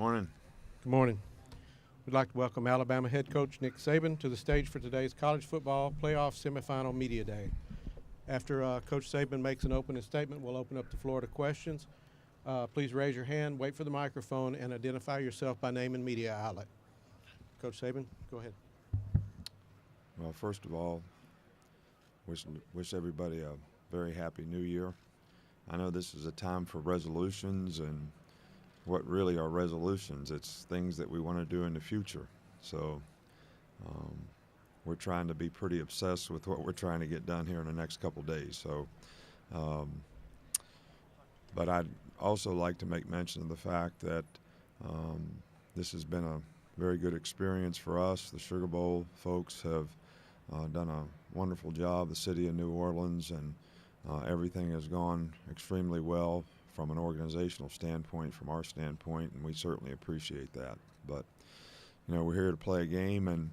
Morning. Good morning. We'd like to welcome Alabama head coach Nick Saban to the stage for today's college football playoff semifinal media day. After Coach Saban makes an opening statement, we'll open up the floor to questions. Please raise your hand, wait for the microphone, and identify yourself by name and media outlet. Coach Saban, go ahead. Well, first of all, wish everybody a very happy new year. I know this is a time for resolutions, and what really are resolutions? It's things that we want to do in the future. So we're trying to be pretty obsessed with what we're trying to get done here in the next couple days. So, but I'd also like to make mention of the fact that this has been a very good experience for us. The Sugar Bowl folks have done a wonderful job, the city of New Orleans, and everything has gone extremely well from an organizational standpoint, from our standpoint, and we certainly appreciate that. But, you know, we're here to play a game, and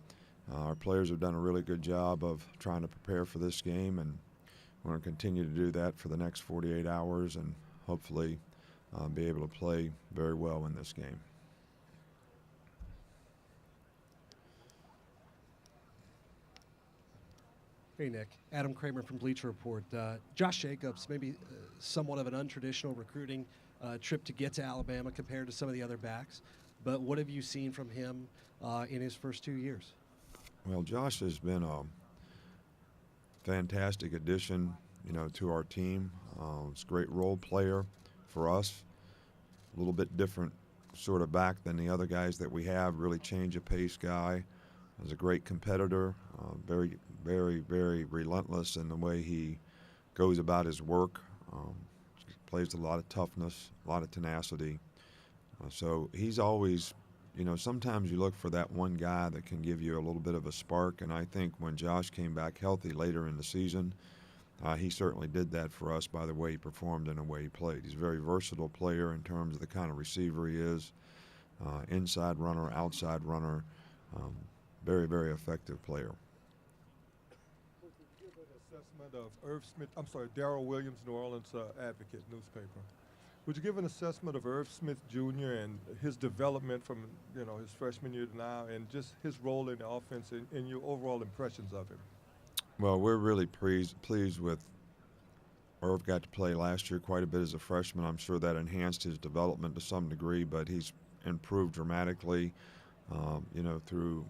our players have done a really good job of trying to prepare for this game, and we're going to continue to do that for the next 48 hours and hopefully be able to play very well in this game. Hey, Nick. Adam Kramer from Bleacher Report. Josh Jacobs, maybe somewhat of an untraditional recruiting trip to get to Alabama compared to some of the other backs. But what have you seen from him in his first 2 years? Well, Josh has been a fantastic addition, you know, to our team. He's a great role player for us. A little bit different sort of back than the other guys that we have. Really change of pace guy. He's a great competitor. Very, very relentless in the way he goes about his work. Plays a lot of toughness, a lot of tenacity. So he's always, you know, sometimes you look for that one guy that can give you a little bit of a spark, and I think when Josh came back healthy later in the season, he certainly did that for us by the way he performed and the way he played. He's a very versatile player in terms of the kind of receiver he is, inside runner, outside runner, very, very effective player. Assessment of Irv Smith, Darrell Williams, New Orleans Advocate newspaper. Would you give an assessment of Irv Smith Jr. and his development from, you know, his freshman year to now, and just his role in the offense and your overall impressions of him? Well, we're really pleased with Irv. Got to play last year quite a bit as a freshman. I'm sure that enhanced his development to some degree, but he's improved dramatically, you know, through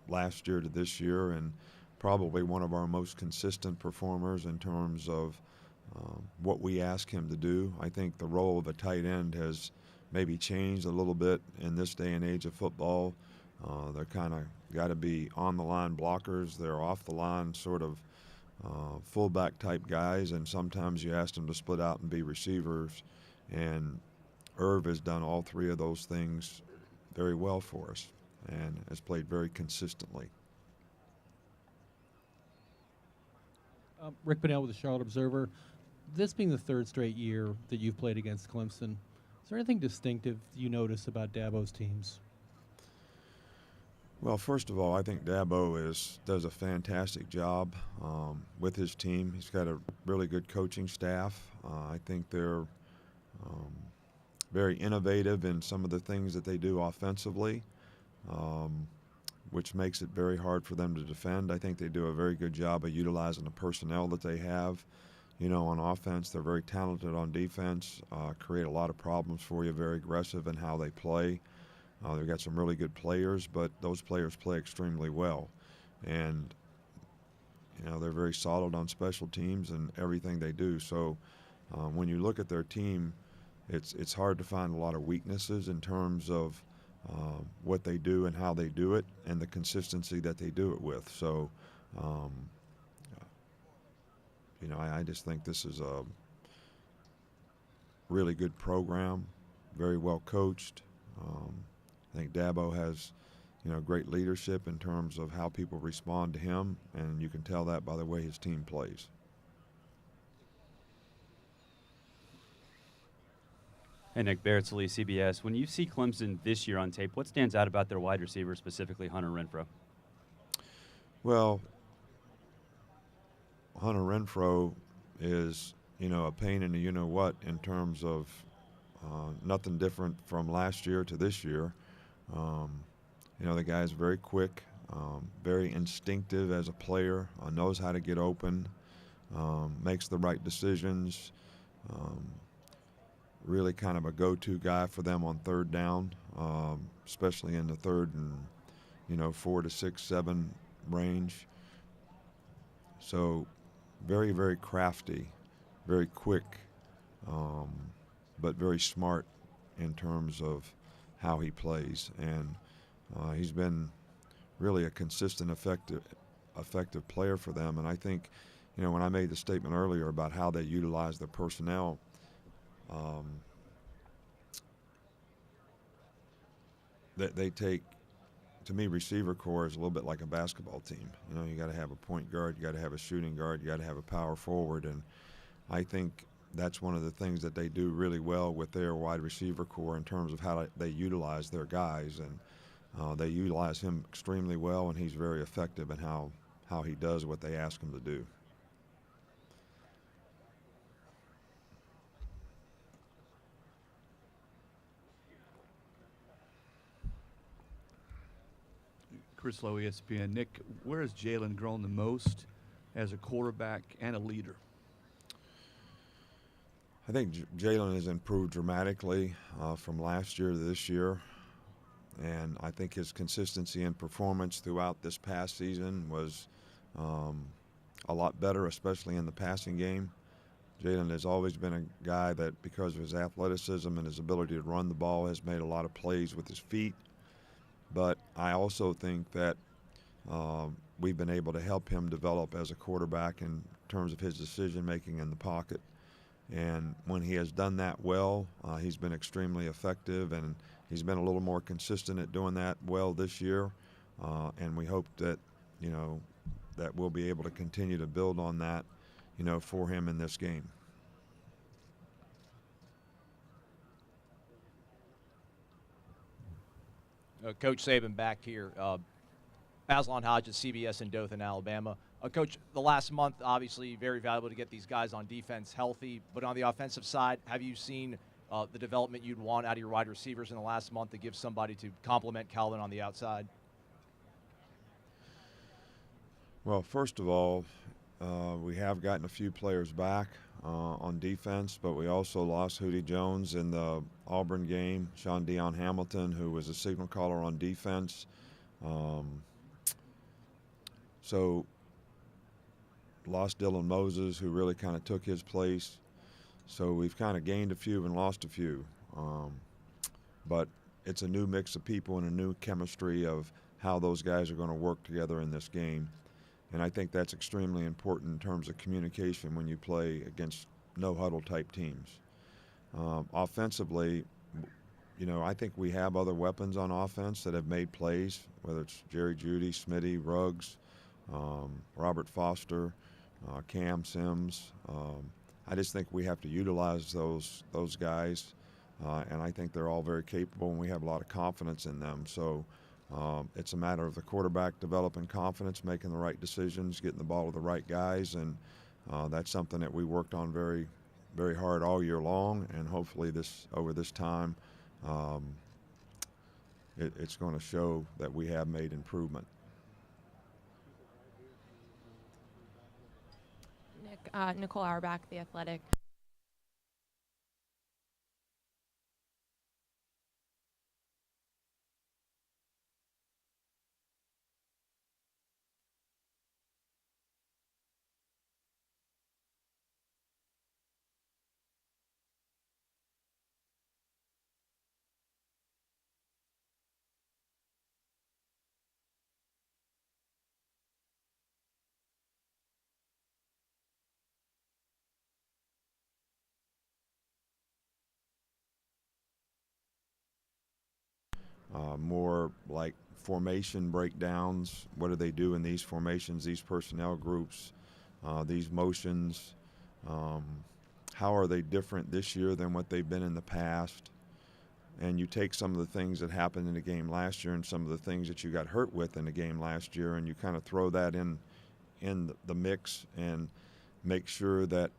last year to this year, and probably one of our most consistent performers in terms of what we ask him to do. I think the role of a tight end has maybe changed a little bit in this day and age of football. They're kind of got to be on-the-line blockers. They're off-the-line sort of fullback type guys, and sometimes you ask them to split out and be receivers. And Irv has done all three of those things very well for us and has played very consistently. Rick Bonnell with the Charlotte Observer. This being the third straight year that you've played against Clemson, is there anything distinctive you notice about Dabo's teams? Well, first of all, I think Dabo does a fantastic job with his team. He's got a really good coaching staff. I think they're very innovative in some of the things that they do offensively, which makes it very hard for them to defend. I think they do a very good job of utilizing the personnel that they have. You know, on offense, they're very talented. On defense, create a lot of problems for you, very aggressive in how they play. They've got some really good players, but those players play extremely well. And, you know, they're very solid on special teams and everything they do. So when you look at their team, it's hard to find a lot of weaknesses in terms of what they do and how they do it and the consistency that they do it with. So, you know, I just think this is a really good program, very well coached. I think Dabo has, you know, great leadership in terms of how people respond to him, and you can tell that by the way his team plays. Hey, Nick, Barrett Sallee, CBS. When you see Clemson this year on tape, what stands out about their wide receiver, specifically Hunter Renfrow? Well, Hunter Renfrow is, you know, a pain in the you-know-what in terms of Nothing different from last year to this year. Um, the guy's very quick, very instinctive as a player, knows how to get open, makes the right decisions, um, really kind of a go-to guy for them on third down, especially in the third and, 4 to 6, 7 range. So very, very crafty, very quick, um, but very smart in terms of how he plays. And he's been really a consistent, effective player for them. And I think, when I made the statement earlier about how they utilize their personnel, um, they take, to me, receiver core is a little bit like a basketball team. You got to have a point guard, you got to have a shooting guard, you got to have a power forward. And I think that's one of the things that they do really well with their wide receiver core in terms of how they utilize their guys. And they utilize him extremely well, and he's very effective in how he does what they ask him to do. Chris Lowe, ESPN. Nick, where has Jalen grown the most as a quarterback and a leader? I think Jalen has improved dramatically from last year to this year. And I think his consistency and performance throughout this past season was a lot better, especially in the passing game. Jalen has always been a guy that, because of his athleticism and his ability to run the ball, has made a lot of plays with his feet. But I also think that we've been able to help him develop as a quarterback in terms of his decision-making in the pocket. And when he has done that well, he's been extremely effective, and he's been a little more consistent at doing that well this year. And we hope that, that we'll be able to continue to build on that, for him in this game. Coach Saban back here. Aslan Hodges, CBS in Dothan, Alabama. Coach, the last month, obviously very valuable to get these guys on defense healthy, but on the offensive side, have you seen the development you'd want out of your wide receivers in the last month to give somebody to complement Calvin on the outside? Well, first of all, we have gotten a few players back on defense, but we also lost Hootie Jones in the Auburn game, Sean Dion Hamilton, who was a signal caller on defense. So lost Dylan Moses, who really kind of took his place. So we've kind of gained a few and lost a few. But it's a new mix of people and a new chemistry of how those guys are going to work together in this game. And I think that's extremely important in terms of communication when you play against no-huddle type teams. Offensively, I think we have other weapons on offense that have made plays, whether it's Jerry Jeudy, Smitty, Ruggs, Robert Foster, Cam Sims. I just think we have to utilize those guys, and I think they're all very capable, and we have a lot of confidence in them. So it's a matter of the quarterback developing confidence, making the right decisions, getting the ball to the right guys, and that's something that we worked on very, very hard all year long, and hopefully over this time it's going to show that we have made improvement. Nicole Auerbach, The Athletic. More like formation breakdowns. What do they do in these formations, these personnel groups, these motions? How are they different this year than what they've been in the past? And you take some of the things that happened in the game last year and some of the things that you got hurt with in the game last year, and you kind of throw that in the mix and make sure that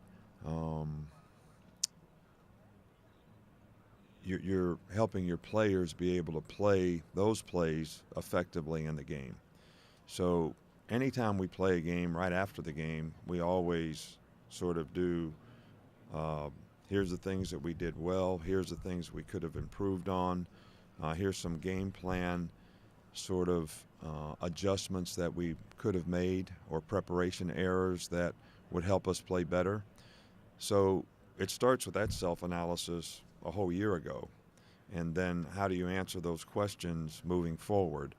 you're helping your players be able to play those plays effectively in the game. So anytime we play a game, right after the game, we always sort of do, uh, here's the things that we did well, here's the things we could have improved on, here's some game plan sort of adjustments that we could have made or preparation errors that would help us play better. So it starts with that self-analysis a whole year ago. And then how do you answer those questions moving forward?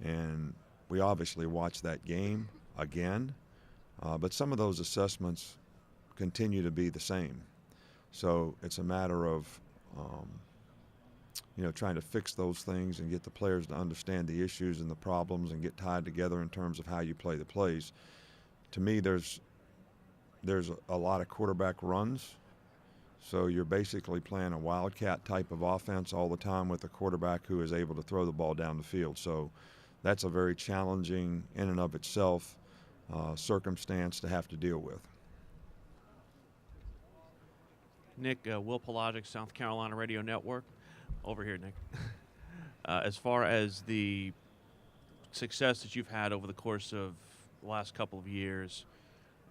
And we obviously watch that game again, but some of those assessments continue to be the same. So it's a matter of, trying to fix those things and get the players to understand the issues and the problems and get tied together in terms of how you play the plays. To me, there's a lot of quarterback runs. So you're basically playing a wildcat type of offense all the time with a quarterback who is able to throw the ball down the field. So that's a very challenging in and of itself circumstance to have to deal with. Nick, Will Pelagic, South Carolina Radio Network. Over here, Nick. As far as the success that you've had over the course of the last couple of years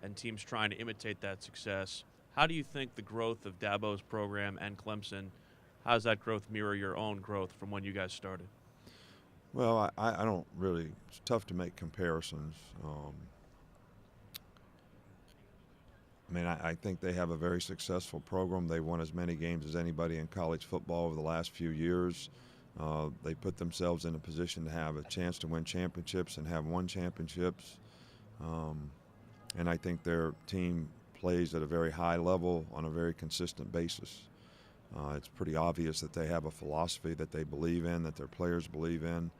and teams trying to imitate that success, how do you think the growth of Dabo's program and Clemson, how does that growth mirror your own growth from when you guys started? Well, I don't really, it's tough to make comparisons. I think they have a very successful program. They won as many games as anybody in college football over the last few years. They put themselves in a position to have a chance to win championships and have won championships. And I think their team plays at a very high level on a very consistent basis. It's pretty obvious that they have a philosophy that they believe in, that their players believe in,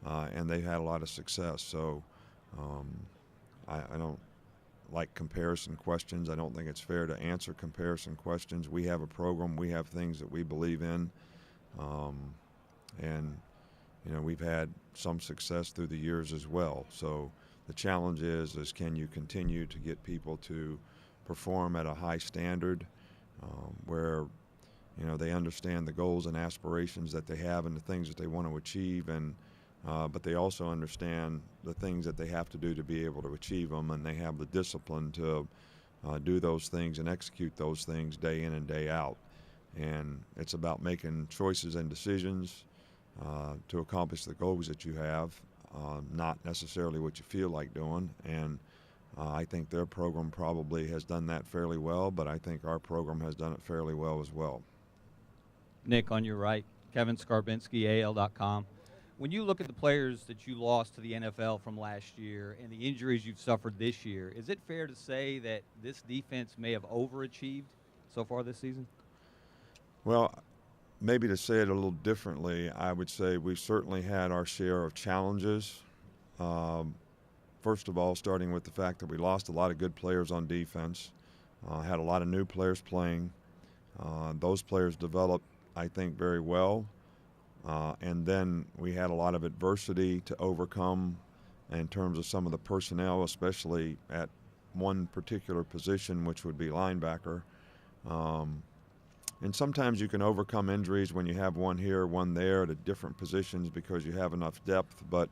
and they've had a lot of success. So I don't like comparison questions. I don't think it's fair to answer comparison questions. We have a program. We have things that we believe in. And we've had some success through the years as well. So the challenge is can you continue to get people to perform at a high standard where they understand the goals and aspirations that they have and the things that they want to achieve, and but they also understand the things that they have to do to be able to achieve them, and they have the discipline to do those things and execute those things day in and day out. And it's about making choices and decisions to accomplish the goals that you have, not necessarily what you feel like doing. And I think their program probably has done that fairly well, but I think our program has done it fairly well as well. Nick, on your right, Kevin Skarbinski, AL.com. When you look at the players that you lost to the NFL from last year and the injuries you've suffered this year, is it fair to say that this defense may have overachieved so far this season? Well, maybe to say it a little differently, I would say we've certainly had our share of challenges. First of all, starting with the fact that we lost a lot of good players on defense, had a lot of new players playing. Those players developed, I think, very well. And then we had a lot of adversity to overcome in terms of some of the personnel, especially at one particular position, which would be linebacker. And sometimes you can overcome injuries when you have one here, one there at different positions because you have enough depth. But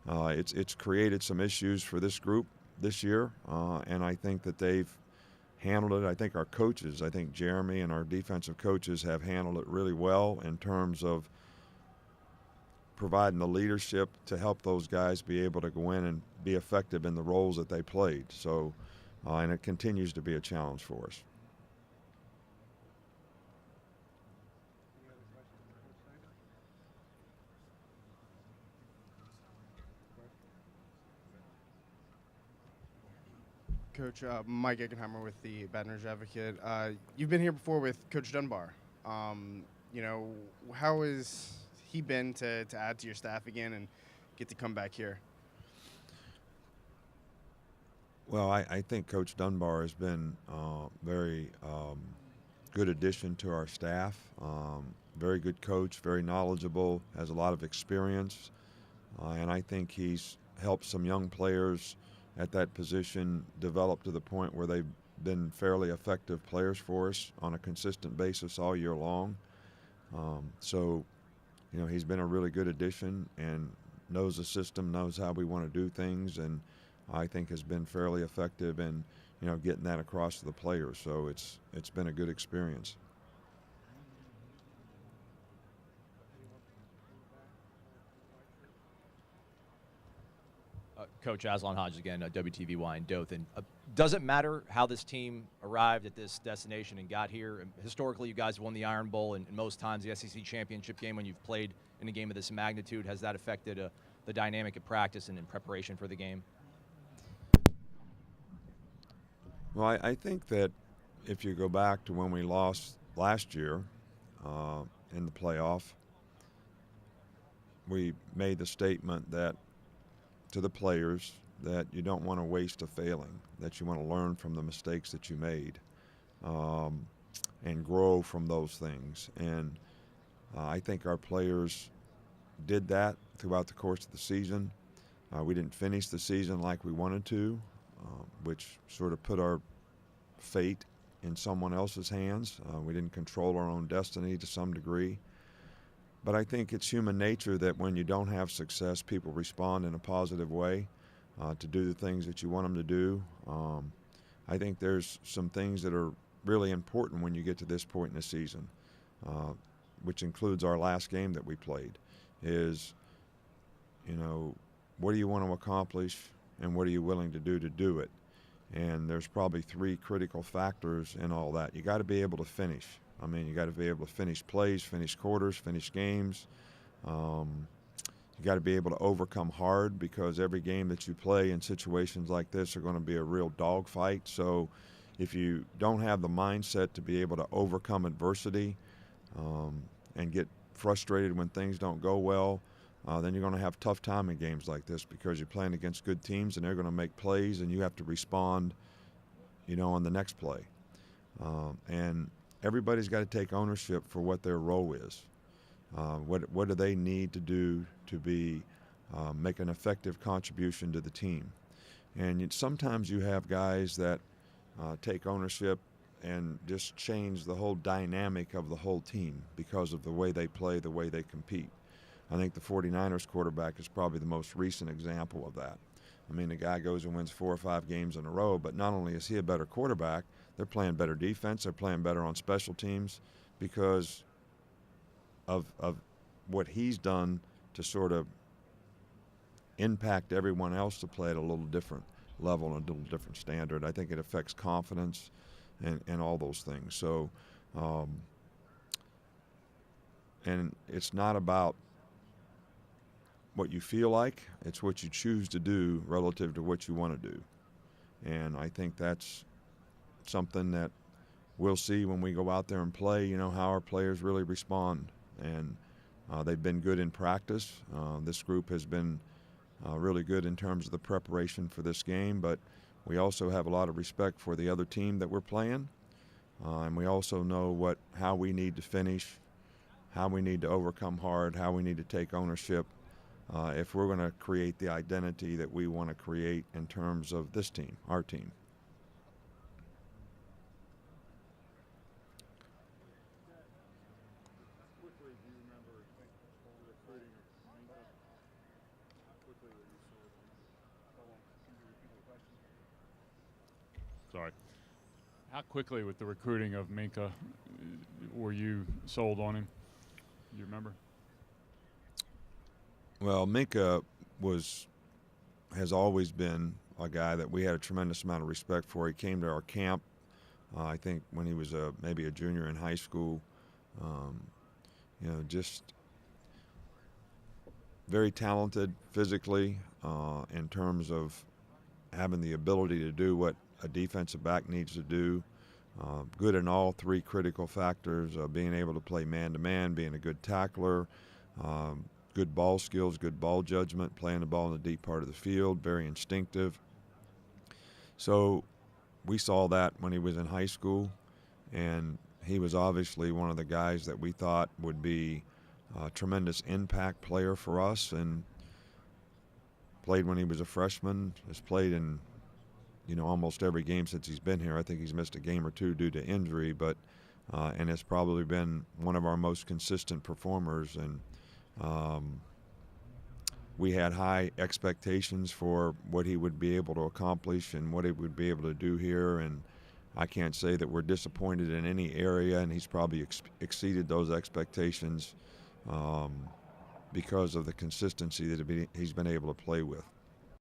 it's created some issues for this group this year, and I think that they've handled it. I think our coaches, I think Jeremy and our defensive coaches have handled it really well in terms of providing the leadership to help those guys be able to go in and be effective in the roles that they played. So, and it continues to be a challenge for us. Coach, Mike Egenheimer with the Baton Rouge Advocate. You've been here before with Coach Dunbar. How has he been to add to your staff again and get to come back here? Well, I think Coach Dunbar has been very good addition to our staff. Very good coach, very knowledgeable, has a lot of experience, and I think he's helped some young players at that position develop to the point where they've been fairly effective players for us on a consistent basis all year long. So, he's been a really good addition and knows the system, knows how we want to do things, and I think has been fairly effective in, getting that across to the players. So it's been a good experience. Coach Aslan Hodges again, WTVY in Dothan. Does it matter how this team arrived at this destination and got here? Historically, you guys won the Iron Bowl, and most times the SEC championship game when you've played in a game of this magnitude. Has that affected the dynamic of practice and in preparation for the game? Well, I think that if you go back to when we lost last year in the playoff, we made the statement that to the players that you don't want to waste a failing, that you want to learn from the mistakes that you made and grow from those things. And I think our players did that throughout the course of the season. We didn't finish the season like we wanted to, which sort of put our fate in someone else's hands. We didn't control our own destiny to some degree. But I think it's human nature that when you don't have success, people respond in a positive way to do the things that you want them to do. I think there's some things that are really important when you get to this point in the season, which includes our last game that we played, is, what do you want to accomplish and what are you willing to do it? And there's probably three critical factors in all that. You got to be able to finish. I mean, you got to be able to finish plays, finish quarters, finish games. You got to be able to overcome hard, because every game that you play in situations like this are going to be a real dogfight. So if you don't have the mindset to be able to overcome adversity and get frustrated when things don't go well, then you're going to have a tough time in games like this, because you're playing against good teams and they're going to make plays and you have to respond, on the next play. And everybody's got to take ownership for what their role is. What do they need to do to be make an effective contribution to the team? And sometimes you have guys that take ownership and just change the whole dynamic of the whole team because of the way they play, the way they compete. I think the 49ers quarterback is probably the most recent example of that. I mean, the guy goes and wins 4 or 5 games in a row, but not only is he a better quarterback, they're playing better defense, they're playing better on special teams because of what he's done to sort of impact everyone else to play at a little different level and a little different standard. I think it affects confidence and all those things. So, and it's not about what you feel like, it's what you choose to do relative to what you want to do. And I think that's something that we'll see when we go out there and play, how our players really respond. And they've been good in practice. This group has been really good in terms of the preparation for this game, but we also have a lot of respect for the other team that we're playing. And we also know how we need to finish, how we need to overcome hard, how we need to take ownership if we're going to create the identity that we want to create in terms of this team, our team. Sorry. How quickly with the recruiting of Minka were you sold on him? Do you remember? Well, Minka has always been a guy that we had a tremendous amount of respect for. He came to our camp, I think, when he was maybe a junior in high school. Just very talented physically in terms of having the ability to do what a defensive back needs to do. Good in all three critical factors, being able to play man-to-man, being a good tackler, good ball skills, good ball judgment, playing the ball in the deep part of the field, very instinctive. So we saw that when he was in high school, and he was obviously one of the guys that we thought would be a tremendous impact player for us, and played when he was a freshman, has played in almost every game since he's been here. I think he's missed a game or two due to injury, but and has probably been one of our most consistent performers. And we had high expectations for what he would be able to accomplish and what he would be able to do here. And I can't say that we're disappointed in any area, and he's probably exceeded those expectations because of the consistency that he's been able to play with.